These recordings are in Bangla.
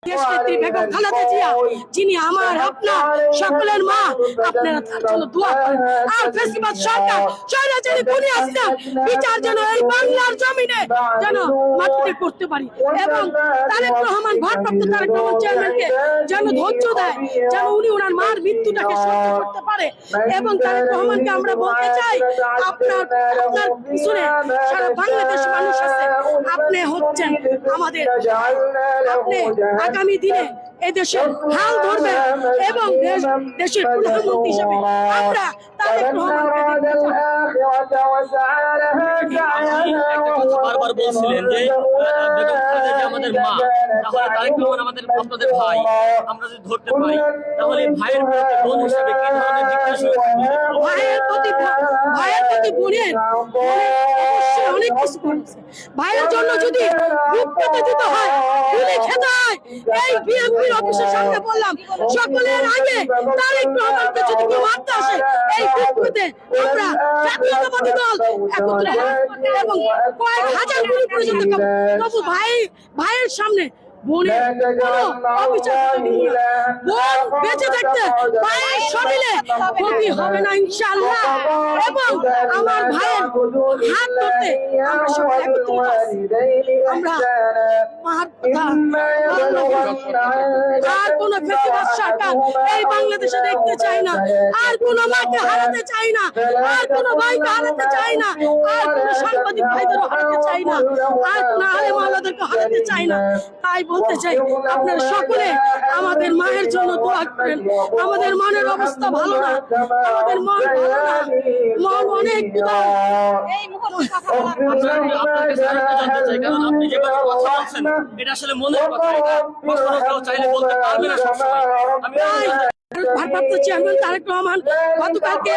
দেশনেত্রী বেগম খালেদা জিয়া, যিনি আমার আপনার সকলের মা, আপনারা তার জন্য দোয়া করেন। আর ফ্যাসিবাদ সরকার স্বৈরাচারী খুনি আসলাম বিচার যেন এই বাংলার জমিনে যেন মাটিতে করতে পারি, এবং তারেক রহমান ভারপ্রাপ্ত তারেক রহমান চেয়ারম্যানকে যেন ধৈর্য দেয়, যেন উনি ওনার মার মৃত্যুটাকে সহ্য করতে পারে। এবং তারেক রহমানকে আমরা বলতে চাই, আপনার পিছনে সারা বাংলাদেশ মানুষ আছে, আপনি হচ্ছেন আমাদের, আপনি আগামী দিনে এদেশের হাল ধরবেন এবং দেশের প্রধানমন্ত্রী হিসেবে আমরা তারেক রহমানকে বারবার বলছিলেন যে বেগম খালেদা জিয়া আমাদের মা, তাহলে তারেক রহমান আমাদের আপনাদের ভাই, আমরা যদি ধরতে পারি তাহলে ভাইয়ের প্রতি বোন হিসেবে কি ধরনের জিজ্ঞাসা ভাইয়ের প্রতি বোনের অবশ্যই অনেক কিছু করেছে। ভাইয়ের জন্য যদি বুক পেতে দিতে হয়, গুলি খেতে হয়, এই বিএনপির অফিসের সামনে বললাম সকলের আগে তারেক রহমানকে যদি কেউ মারতে আসে, এই বুক পেতে আমরা জাতীয়তাবাদী দল একত্রে এবং কয়েক হাজার গুলি পর্যন্ত তবু ভাইয়ের সামনে বোনের কোনো অবিচার করতে দিব না। বোন বেঁচে থাকতে ভাইয়ের শরীরে ক্ষতি হবে না ইনশাআল্লাহ, এবং আমার ভাইয়ের হাত ধরতে আমরা সবাই একত্রিত আছি। আমরা মার কথা আর কোন ফ্যাসিবাদ সরকার এই বাংলাদেশে দেখতে চাই না, আর কোন মাকে হারাতে চাই না, আর কোন ভাইকে হারাতে চাই না, আর কোন সাংবাদিক ভাইদেরও হারাতে চাই না, আর কোন আলেম আওলাদেরকে হারাতে চাই না। তাই বলতে চাই, আপনারা সকলে আমাদের মায়ের জন্য দোয়া করেন। আমাদের মনের অবস্থা ভালো না, আমাদের মন ভালো না, মন অনেক আপনার কাছে আরেকটা জানতে চাই, কারণ আপনি যেভাবে কথা বলছেন এটা আসলে মনের কথা, এটা কখনো কেউ চাইলে বলতে পারবে না সবসময়। ভারপ্রাপ্ত চেয়ারম্যান তারেক রহমান গতকালকে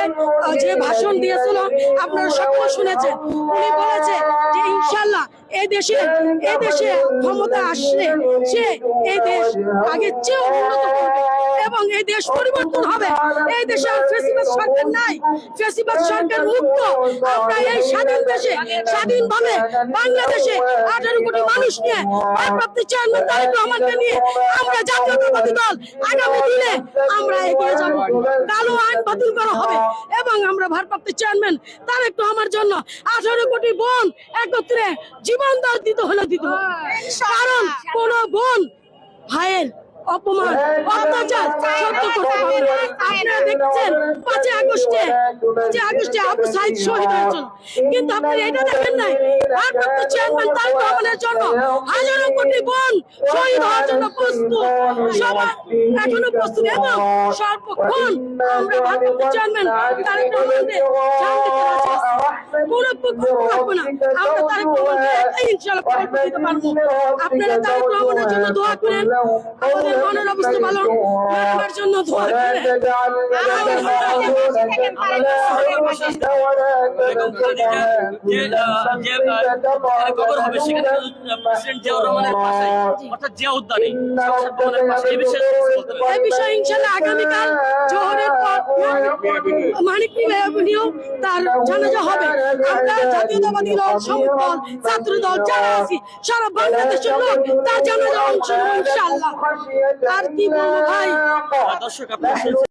যে ভাষণ দিয়েছিল আপনারা সকলে শুনেছেন, উনি বলেছে যে ইনশাল্লাহ এই দেশে ক্ষমতা আসলে সে এই দেশ আগের চেয়ে উন্নত করবে এবং এই দেশ পরিবর্তন হবে। এই দেশে আর ফ্যাসিবাদ সরকার নাই, ফ্যাসিবাদ সরকার মুক্ত। আমরা এই স্বাধীন দেশে স্বাধীনভাবে বাংলাদেশে 18 কোটি মানুষ নিয়ে ভারপ্রাপ্ত চেয়ারম্যান তারেক রহমানকে নিয়ে আমরা জাতীয়তাবাদী দল আগামী দিনে আমরা এগিয়ে যাব। কালো আইন বাতিল করা হবে এবং আমরা ভারপ্রাপ্ত চেয়ারম্যান তারেক রহমানের জন্য 18 কোটি বোন একত্রে জীবন দান দিতে হলে দিতে হবে। কারণ কোন বোন ভাইয়ের অপমান অত্যাচার সহ্য করতে পারবে না। আপনারা দেখছেন 5 আগস্টে আবু সাইদ শহীদ হয়েছিল, কিন্তু আপনারা এটা দেখেন নাই ভারপ্রাপ্ত চেয়ারম্যান তারেক রহমানের জন্য হাজারো কোটি বোন শহীদ হওয়ার জন্য প্রস্তুত, সবাই এখনো প্রস্তুত। এবং সর্বক্ষণ আমরা ভারপ্রাপ্ত চেয়ারম্যান তারেক রহমানকে জান দিতে রাজি আছি। কোনো পক্ষ রাখবো না, আমরা তারেক রহমানকে ইনশাআল্লাহ পক্ষ দিতে পারবো। আপনারা তারেক রহমানের জন্য দোয়া করেন, আমাদের মনের অবস্থা ভালো রাখার জন্য দোয়া করেন। খবর হবে সেখানে প্রেসিডেন্ট জিয়াউর রহমানের পাশে, অর্থাৎ জিয়া উদ্যানে এই বিষয়ে ইনশাআল্লাহ আগামীকাল জোহরের পর মানিক মিয়া অ্যাভিনিউ তার জানাজা হবে। আমরা জাতীয়তাবাদী দল, শ্রমিক দল, ছাত্র দল যারা আছি সারা বাংলাদেশের লোক তার জানাজা অংশ নেব ইনশাআল্লাহ। আর কি বলবো ভাই, দর্শক আপনারা